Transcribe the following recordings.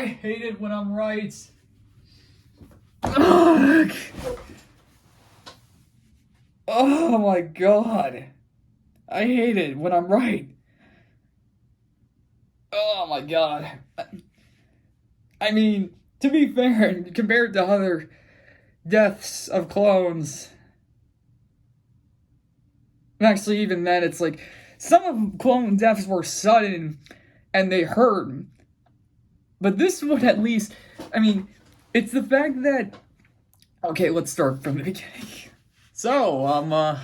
I hate it when I'm right. Ugh. Oh my god. I hate it when I'm right. Oh my god. I mean, to be fair, compared to other deaths of clones, actually, even then, it's like some of clone deaths were sudden and they hurt. But this one, at least, I mean, it's the fact that. Okay, let's start from the beginning. So,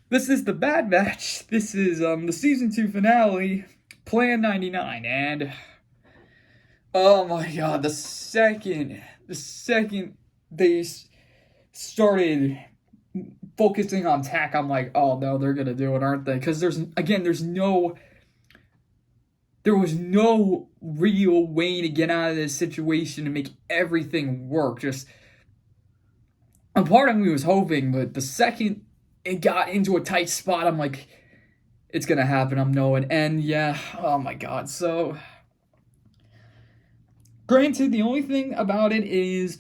this is the Bad Batch. This is, the season 2 finale, Plan 99, and. Oh my god, the second they started focusing on Tech, I'm like, oh no, they're gonna do it, aren't they? Because there was no real way to get out of this situation and make everything work. Just a part of me was hoping, but the second it got into a tight spot, I'm like, it's gonna happen, I'm knowing. And yeah, oh my god, so. Granted, the only thing about it is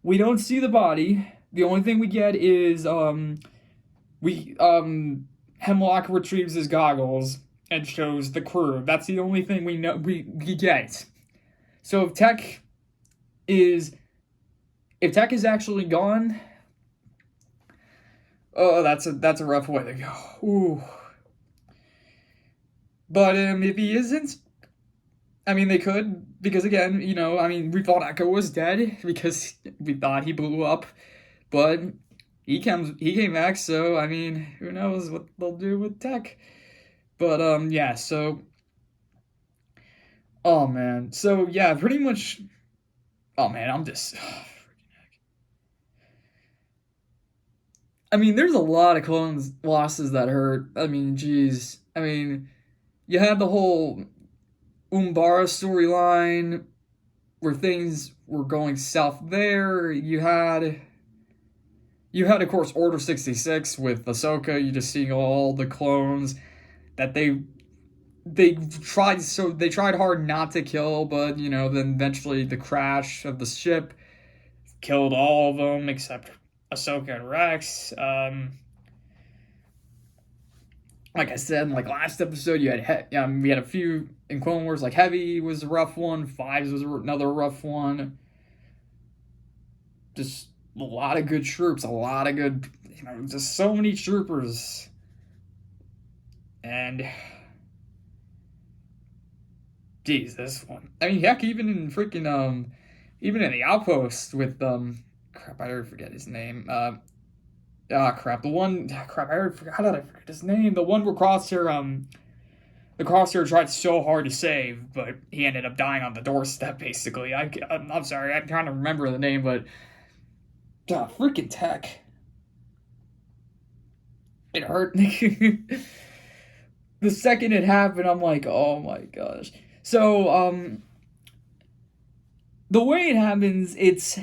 we don't see the body. The only thing we get is Hemlock retrieves his goggles and shows the crew. That's the only thing we know we get. So if Tech is actually gone, oh, that's a rough way to go. Ooh. But if he isn't, I mean, they could, because again, we thought Echo was dead because we thought he blew up, but he came back, so, I mean, who knows what they'll do with Tech. But, yeah, so, oh, man, so, yeah, pretty much, oh, man, I'm just, I mean, there's a lot of clones losses that hurt. I mean, geez, I mean, you had the whole Umbara storyline where things were going south there. You had of course Order 66 with Ahsoka. You just seeing all the clones that they tried hard not to kill, but then eventually the crash of the ship killed all of them except Ahsoka and Rex. Like I said, like last episode, we had a few in Clone Wars. Like Heavy was a rough one. Fives was another rough one. Just a lot of good troops, a lot of good, just so many troopers. And geez, this one. I mean, heck, even in freaking even in the Outpost with crap, I already forget his name. Crap. I already forgot how did I forget his name? The one where Crosshair, the Crosshair tried so hard to save, but he ended up dying on the doorstep, basically. I'm sorry, I'm trying to remember the name, but freaking Tech. It hurt. The second it happened, I'm like, oh my gosh. So, the way it happens, it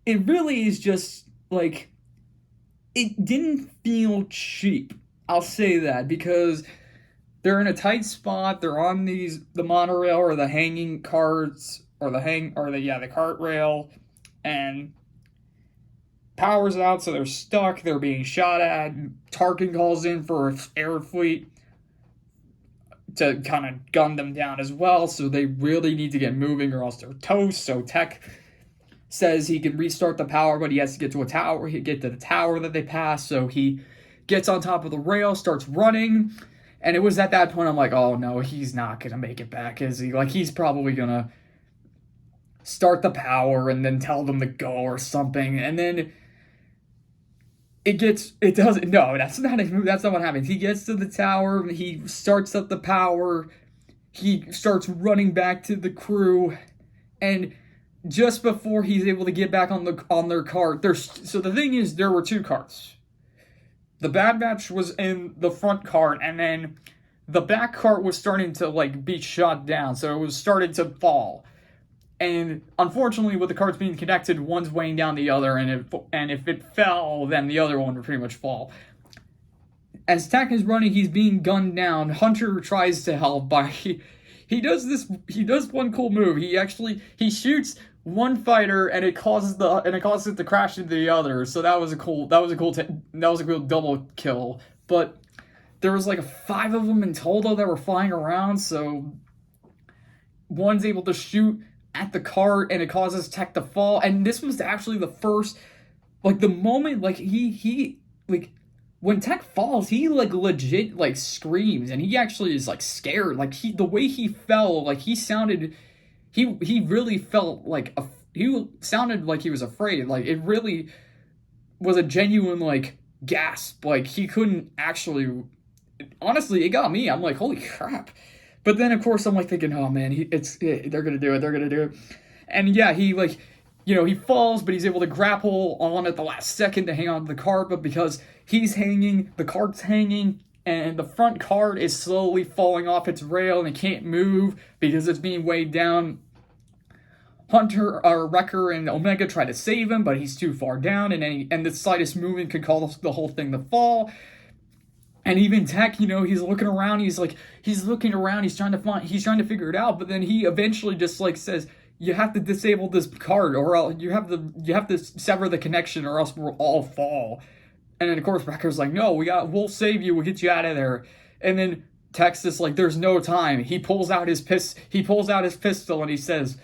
really is just, like, it didn't feel cheap. I'll say that, because they're in a tight spot. They're on the monorail or the hanging carts or the cart rail, and power's out, so they're stuck. They're being shot at. Tarkin calls in for air fleet to kind of gun them down as well, so they really need to get moving or else they're toast. So Tech says he can restart the power, but he has to get to a tower. He get to the tower that they passed, so he gets on top of the rail, starts running, and it was at that point I'm like, oh no, he's not gonna make it back, is he? Like, he's probably gonna start the power and then tell them to go or something, and then that's not what happens. He gets to the tower, he starts up the power, he starts running back to the crew, and just before he's able to get back on their cart, so the thing is, there were two carts. The Bad Batch was in the front cart, and then the back cart was starting to be shot down, so it was starting to fall. And unfortunately, with the carts being connected, one's weighing down the other, and if it fell, then the other one would pretty much fall. As Tech is running, he's being gunned down. Hunter tries to help by he does one cool move. He shoots one fighter and it causes it to crash into the other. So that was a cool double kill. But there was like 5 of them in total that were flying around, so one's able to shoot at the cart and it causes Tech to fall. And this was actually the first, like, the moment, like, he like, when Tech falls, he like legit like screams and he actually is like scared. Like, the way he fell, like, he really felt like he sounded like he was afraid. Like, it really was a genuine like gasp. Like, he couldn't actually. Honestly, it got me. I'm like, holy crap. But then, of course, I'm like thinking, oh man, they're gonna do it. And yeah, he like, he falls, but he's able to grapple on at the last second to hang on to the cart. But because he's hanging, the cart's hanging, and the front cart is slowly falling off its rail and it can't move because it's being weighed down. Hunter, or Wrecker, and Omega try to save him, but he's too far down, and the slightest movement could cause the whole thing to fall. And even Tech, he's looking around, he's trying to figure it out, but then he eventually just like says, you have to disable this card, or else you have to sever the connection, or else we'll all fall. And then of course Wrecker's like, no, we'll save you, we'll get you out of there. And then Tech's just like, there's no time. He pulls out his pistol and he says,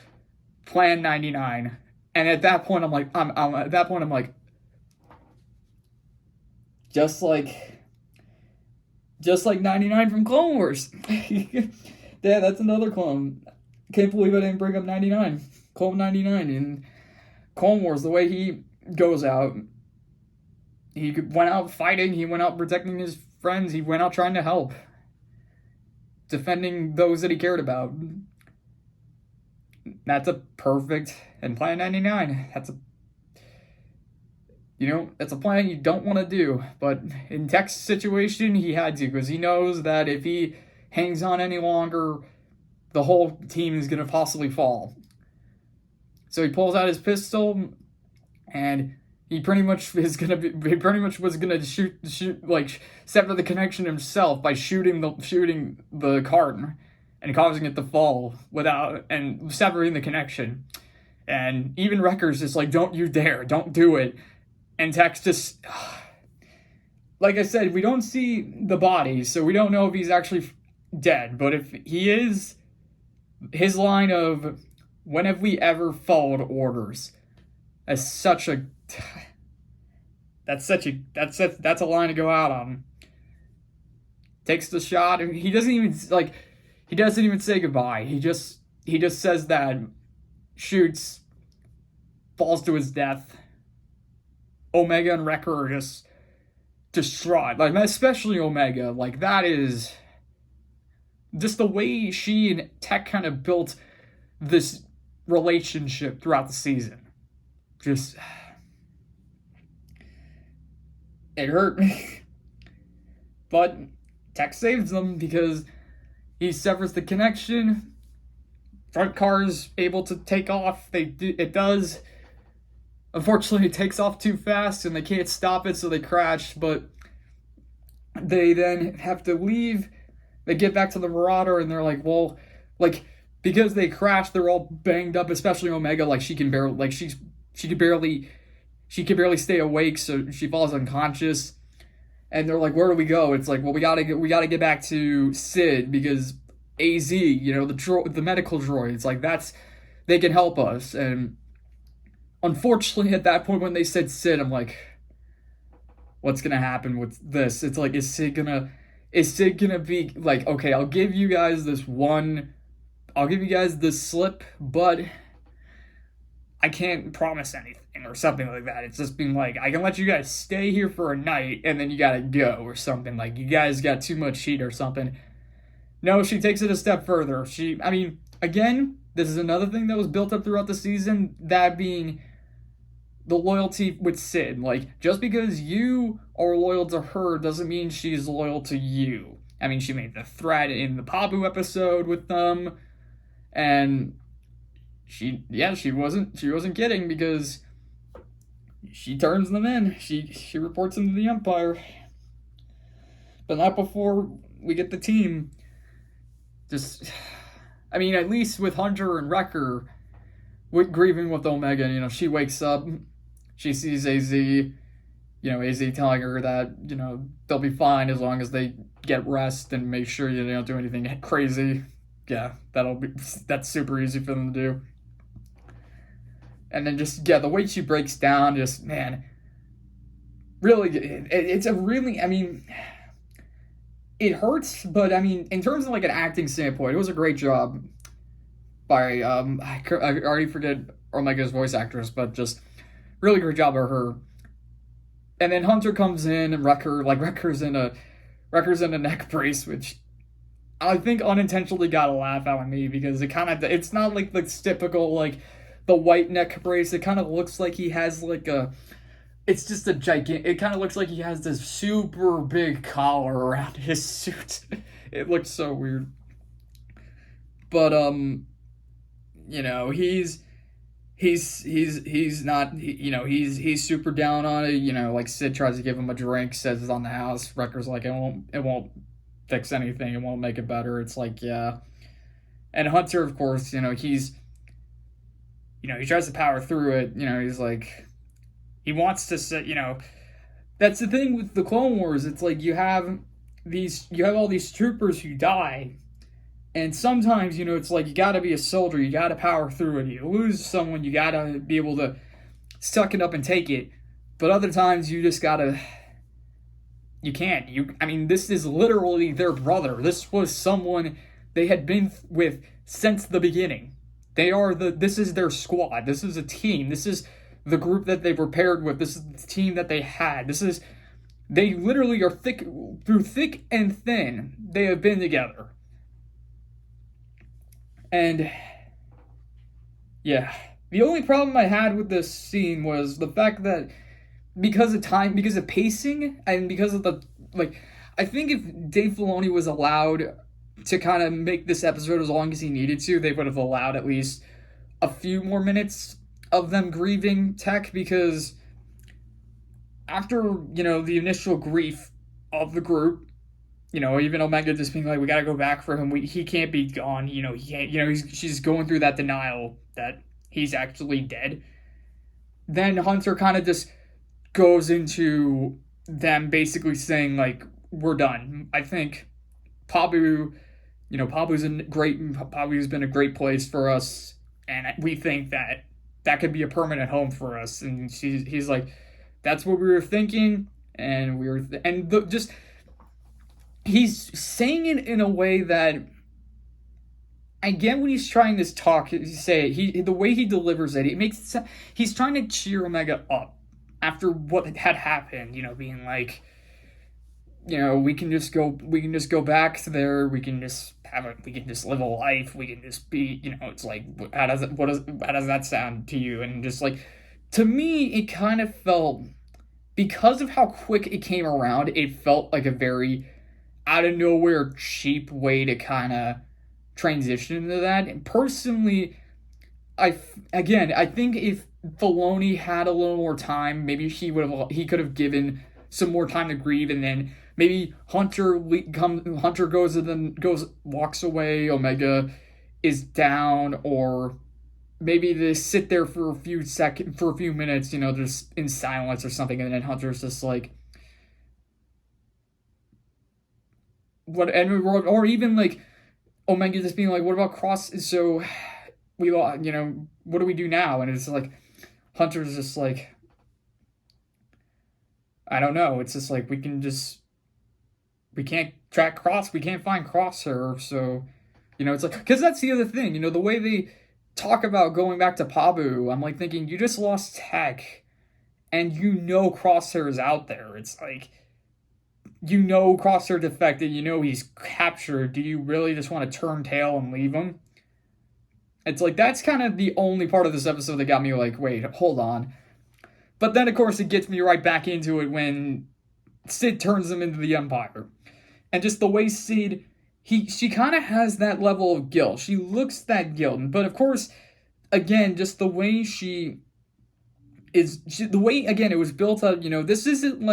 Plan 99. And at that point I'm like, just like 99 from Clone Wars. Yeah, that's another clone. Can't believe I didn't bring up 99. Clone 99 in Clone Wars. The way he goes out. He went out fighting. He went out protecting his friends. He went out trying to help. Defending those that he cared about. That's a perfect. And Plan 99. That's a plan you don't want to do, but in Tech's situation, he had to, because he knows that if he hangs on any longer, the whole team is going to possibly fall. So he pulls out his pistol, and he pretty much was going to shoot, like, sever the connection himself by shooting the cart and causing it to fall and severing the connection. And even Wrecker's just like, don't you dare, don't do it. And Tech's just, like I said, we don't see the body, so we don't know if he's actually dead. But if he is, his line of, when have we ever followed orders? That's a line to go out on. Takes the shot, and he doesn't even say goodbye. He just says that, shoots, falls to his death. Omega and Wrecker are just distraught. Like, especially Omega. Like, that is just the way she and Tech kind of built this relationship throughout the season. Just, it hurt me. But Tech saves them because he severs the connection. Front car's able to take off. It does. Unfortunately, it takes off too fast and they can't stop it, so they crash, but they then have to leave. They get back to the Marauder and they're like, well, like, because they crashed, they're all banged up, especially Omega. Like, she can barely stay awake, so she falls unconscious. And they're like, where do we go? It's like, well, we gotta get back to Sid, because AZ, the medical droids, like, they can help us. And unfortunately, at that point when they said Sid, I'm like, what's gonna happen with this? It's like, is Sid gonna be like, okay, I'll give you guys the slip, but I can't promise anything, or something like that. It's just being like, I can let you guys stay here for a night, and then you gotta go, or something. Like, you guys got too much heat or something. No, she takes it a step further. Again, this is another thing that was built up throughout the season, that being the loyalty with Sid. Like, just because you are loyal to her doesn't mean she's loyal to you. She made the threat in the Pabu episode with them, and she wasn't kidding, because she turns them in. She reports them to the Empire. But not before we get the team. Just, I mean, at least with Hunter and Wrecker, with grieving with Omega, she wakes up, she sees AZ, AZ telling her that, they'll be fine as long as they get rest and make sure they don't do anything crazy. Yeah, that's super easy for them to do. And then just, yeah, the way she breaks down, just, man, really, it's a really, I mean, it hurts, but I mean, in terms of like an acting standpoint, it was a great job by, I already forget Omega's voice actress, but just really great job of her. And then Hunter comes in and Wrecker's in a neck brace, which I think unintentionally got a laugh out of me because it's not like the typical like the white neck brace. It kind of looks like he has like it's just a gigantic. It kind of looks like he has this super big collar around his suit. It looks so weird. But he's not he's super down on it. Like Sid tries to give him a drink, says it's on the house. Wrecker's like it won't fix anything. It won't make it better. It's like, yeah. And Hunter, of course, he tries to power through it. He's like, he wants to sit. That's the thing with the Clone Wars. It's like you have all these troopers who die. And sometimes, it's like you gotta be a soldier, you gotta power through it. You lose someone, you gotta be able to suck it up and take it. But other times, you just gotta. You can't. I mean, this is literally their brother. This was someone they had been with since the beginning. This is their squad. This is a team. This is the group that they prepared with. This is the team that they had. They literally are through thick and thin. They have been together. And yeah, the only problem I had with this scene was the fact that because of pacing, and because of I think if Dave Filoni was allowed to kind of make this episode as long as he needed to, they would have allowed at least a few more minutes of them grieving Tech, because after, the initial grief of the group, even Omega just being like, we gotta go back for him. He can't be gone. He can't. She's going through that denial that he's actually dead. Then Hunter kind of just goes into them basically saying like, we're done. I think Pabu, Pabu's been a great place for us, and we think that could be a permanent home for us. And he's like, that's what we were thinking, and just. He's saying it in a way that I get when he's trying to talk. The way he delivers it makes it sound, he's trying to cheer Omega up after what had happened. Being like, we can just go back to there. We can just live a life. We can just be, it's like, how does that sound to you? And just like, to me, it kind of felt, because of how quick it came around, it felt like a very out of nowhere cheap way to kind of transition into that. And personally, I think if Filoni had a little more time, maybe he could have given some more time to grieve, and then maybe Hunter walks away, Omega is down, or maybe they sit there for a few minutes, just in silence or something, and then Hunter's just like, or even like Omega just being like, what about Cross? So what do we do now? And it's like Hunter's just like, I don't know. It's just like, we can't track Cross. We can't find Crosshair. So, it's like, because that's the other thing, the way they talk about going back to Pabu, I'm like thinking, you just lost Tech and Crosshair is out there. It's like, Crosshair defected, he's captured. Do you really just want to turn tail and leave him? It's like, that's kind of the only part of this episode that got me like, wait, hold on. But then, of course, it gets me right back into it when Sid turns them into the Empire. And just the way Sid, she kind of has that level of guilt. She looks that guilt. But, of course, again, just the way it was built up, this isn't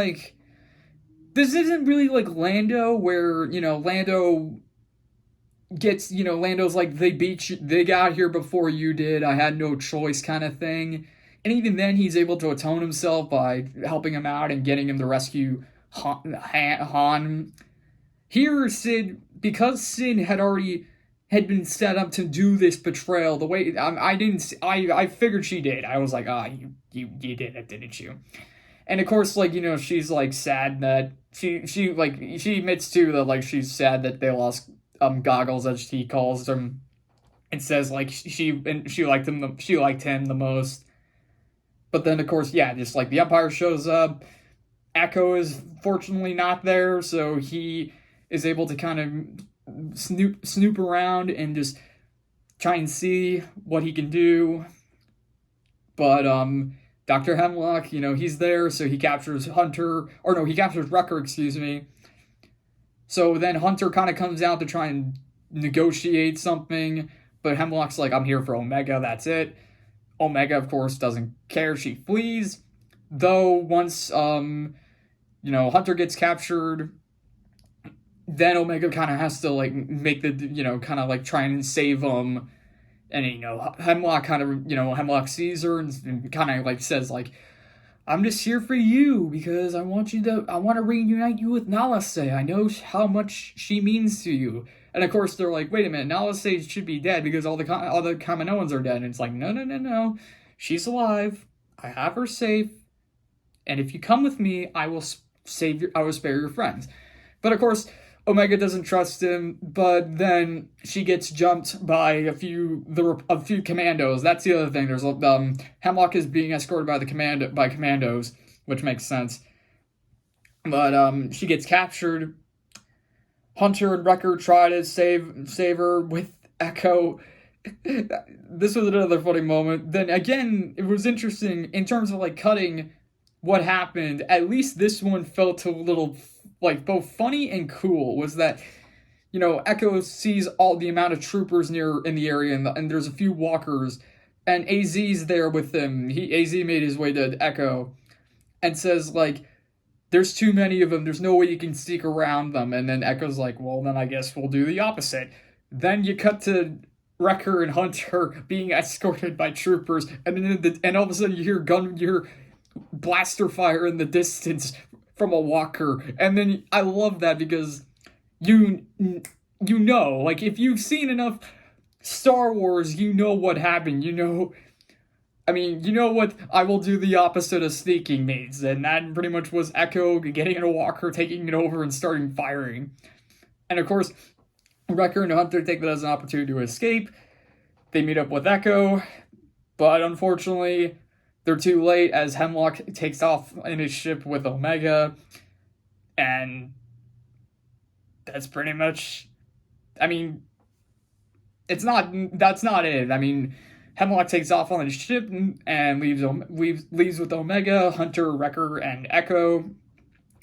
really like Lando, where, Lando, gets, Lando's like, they beat you, they got here before you did, I had no choice kind of thing. And even then, he's able to atone himself by helping him out and getting him to rescue Han. Here, because Sid had been set up to do this betrayal, the way I figured she did. I was like, you did it, didn't you? And of course, like, she's like sad that she admits too that like she's sad that they lost Goggles, as she calls them, and says like she liked him the most. But then of course, yeah, just like the Empire shows up, Echo is fortunately not there, so he is able to kind of snoop around and just try and see what he can do. But Dr. Hemlock, he's there, so he captures he captures Wrecker, excuse me. So then Hunter kind of comes out to try and negotiate something, but Hemlock's like, I'm here for Omega, that's it. Omega, of course, doesn't care, she flees. Though once, Hunter gets captured, then Omega kind of has to, like, make the, kind of, like, try and save him. And, Hemlock Hemlock sees her and kind of, like, says, like, I'm just here for you because I want to reunite you with Nalase. I know how much she means to you. And of course they're like, wait a minute, Nalase should be dead because all the Kaminoans are dead. And it's like, no. She's alive. I have her safe. And if you come with me, I will spare your friends. But of course, Omega doesn't trust him, but then she gets jumped by a few commandos. That's the other thing. There's Hemlock is being escorted by commandos, which makes sense. But she gets captured. Hunter and Wrecker try to save her with Echo. This was another funny moment. Then again, it was interesting in terms of like cutting what happened. At least this one felt a little like both funny and cool. Was that Echo sees all the amount of troopers in the area, and there's a few walkers, and AZ's there with them. AZ made his way to Echo, and says like, there's too many of them, there's no way you can sneak around them. And then Echo's like, well, then I guess we'll do the opposite. Then you cut to Wrecker and Hunter being escorted by troopers, and all of a sudden you hear blaster fire in the distance from a walker. And then I love that because like, if you've seen enough Star Wars, you know what happened. What I will do the opposite of sneaking means, and that pretty much was Echo getting in a walker, taking it over, and starting firing. And of course, Wrecker and Hunter take that as an opportunity to escape. They meet up with Echo, but unfortunately, they're too late as Hemlock takes off in his ship with Omega, and that's pretty much, that's not it. Hemlock takes off on his ship and leaves with Omega, Hunter, Wrecker, and Echo.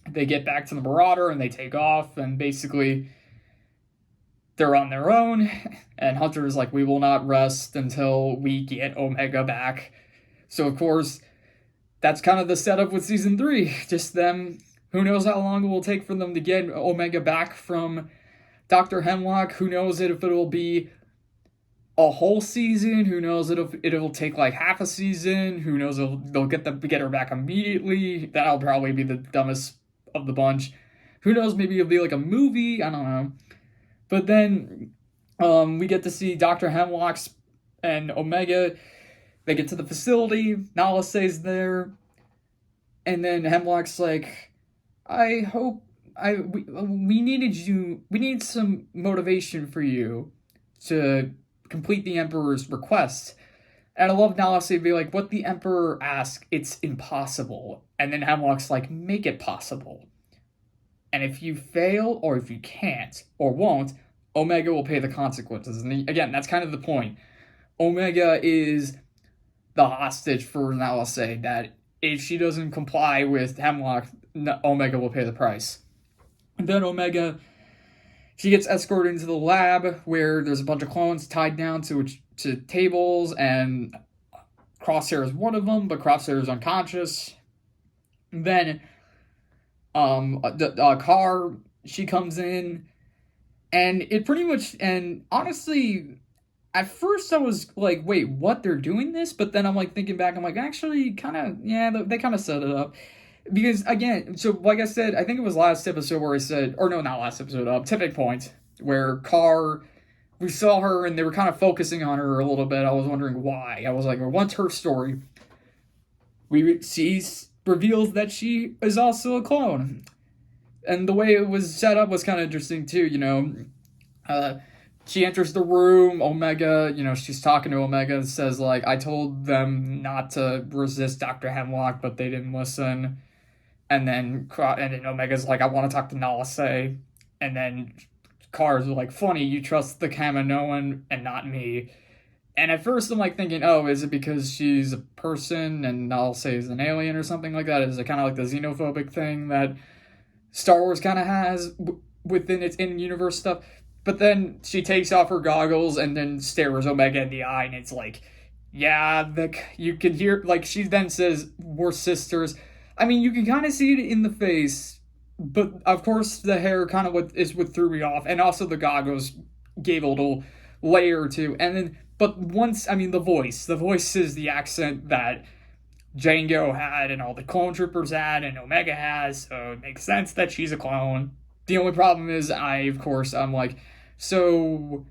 They get back to the Marauder and they take off, and basically they're on their own, and Hunter is like, we will not rest until we get Omega back. So of course, that's kind of the setup with Season 3. Just them, who knows how long it will take for them to get Omega back from Dr. Hemlock. Who knows if it'll be a whole season. Who knows it'll take like half a season. Who knows they'll get her back immediately. That'll probably be the dumbest of the bunch. Who knows, maybe it'll be like a movie. I don't know. But then we get to see Dr. Hemlock's and Omega. They get to the facility. Nalase's there. And then Hemlock's like, we need some motivation for you to complete the Emperor's request. And I love Nalase be like, what the Emperor asks, it's impossible. And then Hemlock's like, make it possible. And if you fail, or if you can't, or won't, Omega will pay the consequences. And again, that's kind of the point. Omega is the hostage for Nalase, that if she doesn't comply with Hemlock, Omega will pay the price. And then Omega, she gets escorted into the lab where there's a bunch of clones tied down to tables, and Crosshair is one of them, but Crosshair is unconscious. And then Car, she comes in, And it pretty much, and honestly, at first I was like, wait, what? They're doing this? But then I'm like thinking back, I'm like, actually, kind of, yeah, they kind of set it up. Because again, so like I said, I think it was last episode where I said, or no, not last episode, Tipping Point, where Carr, we saw her and they were kind of focusing on her a little bit. I was wondering why. I was like, well, what's her story? She reveals that she is also a clone. And the way it was set up was kind of interesting too, uh, she enters the room, Omega, she's talking to Omega and says, like, I told them not to resist Dr. Hemlock, but they didn't listen. And then Omega's like, I want to talk to Nalase. And then Car's like, funny, you trust the Kaminoan and not me. And at first I'm like thinking, oh, is it because she's a person and Nalase is an alien or something like that? Is it kind of like the xenophobic thing that Star Wars kind of has within its in-universe stuff? But then she takes off her goggles and then stares Omega in the eye, and it's like, yeah, you can hear, like, she then says, we're sisters. I mean, you can kind of see it in the face, but of course the hair kind of what threw me off, and also the goggles gave a little layer to, and then, but once, I mean, the voice is the accent that Jango had and all the clone troopers had and Omega has, so it makes sense that she's a clone. The only problem is I'm like, so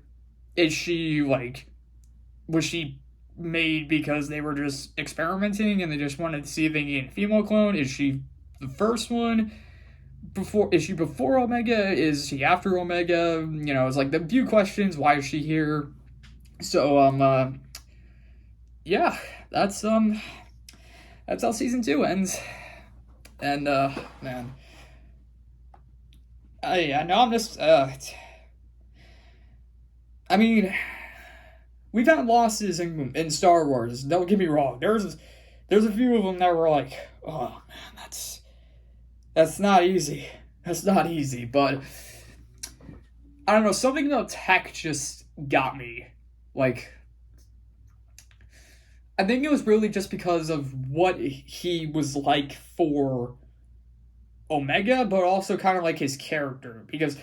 is she like, was she made because they were just experimenting and they just wanted to see if they can get a female clone? Is she the first one? Is she before Omega? Is she after Omega? It's like the few questions. Why is she here? So yeah, that's how season 2 ends. And man, I know I'm just I mean, we've had losses in Star Wars. Don't get me wrong. There's a few of them that were like, oh man, that's not easy. That's not easy. But I don't know. Something about Tech just got me. Like, I think it was really just because of what he was like for Omega, but also kind of like his character. Because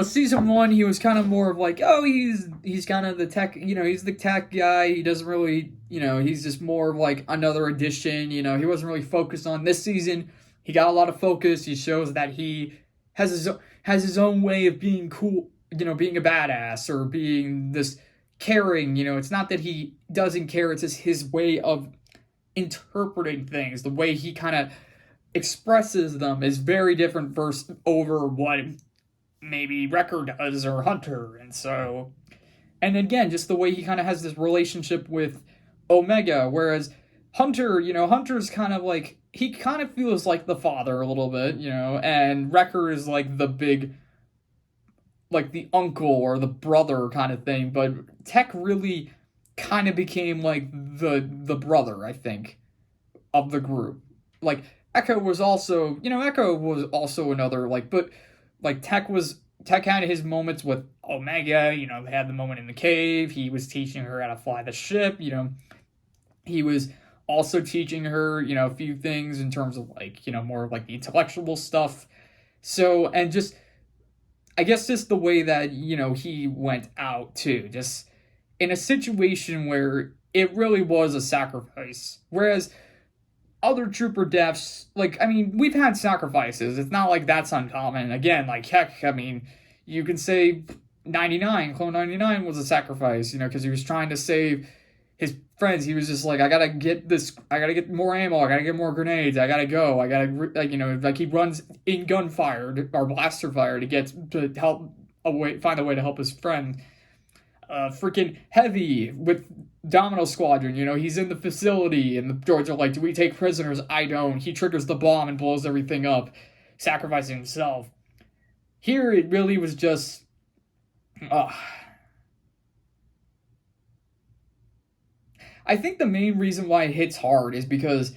season 1, he was kind of more of like, oh, he's kind of the tech, he's the tech guy. He doesn't really, he's just more of like another addition. He wasn't really focused on this season. He got a lot of focus. He shows that he has his own way of being cool, being a badass or being this caring. It's not that he doesn't care. It's just his way of interpreting things. The way he kind of expresses them is very different over what maybe Wrecker does or Hunter. And again, just the way he kind of has this relationship with Omega, whereas Hunter's kind of like, he kind of feels like the father a little bit, and Wrecker is like the big, like the uncle or the brother kind of thing, but Tech really kind of became like the brother, I think, of the group. Like, Echo was also another, like, but like Tech had his moments with Omega. They had the moment in the cave. He was teaching her how to fly the ship. He was also teaching her, a few things in terms of like, more of like the intellectual stuff. So, and just, I guess just the way that, he went out too, just in a situation where it really was a sacrifice. Whereas other trooper deaths, like, I mean, we've had sacrifices. It's not like that's uncommon. Again, like, heck, I mean, you can say Clone 99 was a sacrifice, because he was trying to save his friends. He was just like, I gotta get more ammo, I gotta get more grenades, I gotta go, I gotta, like he runs in gunfire, or blaster fire to help find a way to help his friend. Freaking Heavy with Domino Squadron, he's in the facility and the droids are like, do we take prisoners? I don't. He triggers the bomb and blows everything up, sacrificing himself. Here it really was just I think the main reason why it hits hard is because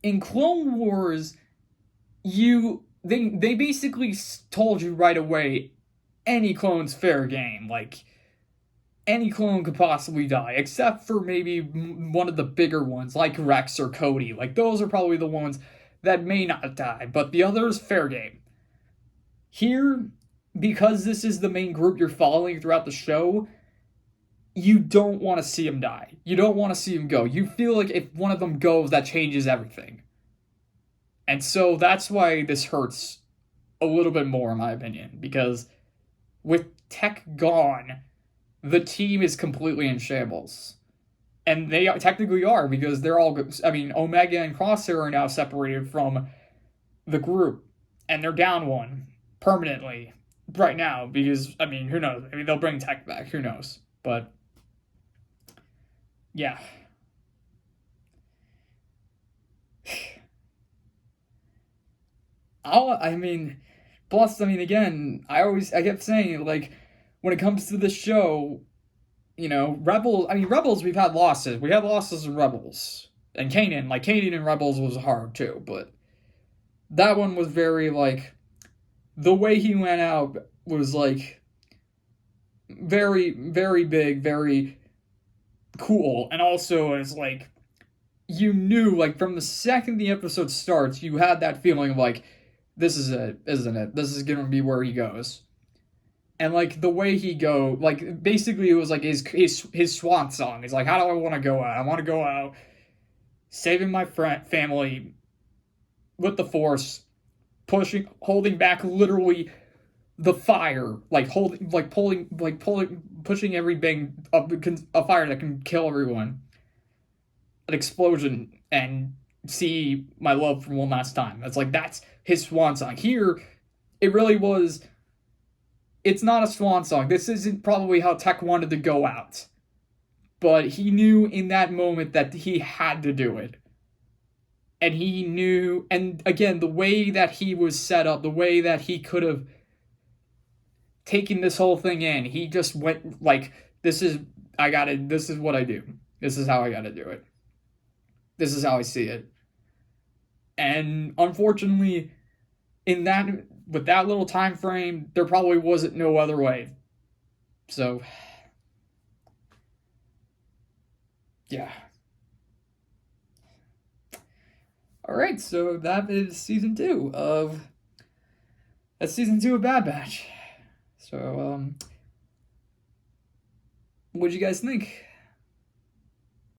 in Clone Wars they basically told you right away any clone's fair game. Like, any clone could possibly die, except for maybe one of the bigger ones, like Rex or Cody. Like, those are probably the ones that may not die, but the others, fair game. Here, because this is the main group you're following throughout the show, you don't want to see him die. You don't want to see him go. You feel like if one of them goes, that changes everything. And so that's why this hurts a little bit more, in my opinion, because with Tech gone, the team is completely in shambles. And they technically are, because they're all, I mean, Omega and Crosshair are now separated from the group, and they're down one permanently right now, because, I mean, who knows? I mean, they'll bring Tech back, who knows? But, yeah. I mean, plus, I mean, again, I kept saying, like, when it comes to this show, you know, Rebels, we've had losses. We had losses in Rebels. And Kanan in Rebels was hard, too, but that one was very, like, the way he went out was, like, very, very big, very cool, and also is, like, you knew, like, from the second the episode starts, you had that feeling of, like, this is it, isn't it? This is gonna be where he goes. And, like, the way he go, like, basically it was, like, his swan song. He's like, how do I want to go out? I want to go out saving my family with the Force, holding back literally the fire, like, pushing everything up a fire that can kill everyone. An explosion, and see my love from one last time. That's his swan song. Here, it really was. It's not a swan song. This isn't probably how Tech wanted to go out. But he knew in that moment that he had to do it. And he knew, and again, the way that he was set up, the way that he could have taken this whole thing in, he just went, like, this is what I do. This is how I gotta do it. This is how I see it. And unfortunately, with that little time frame, there probably wasn't no other way. So, yeah. Alright, so that's season 2 of Bad Batch. So, what'd you guys think?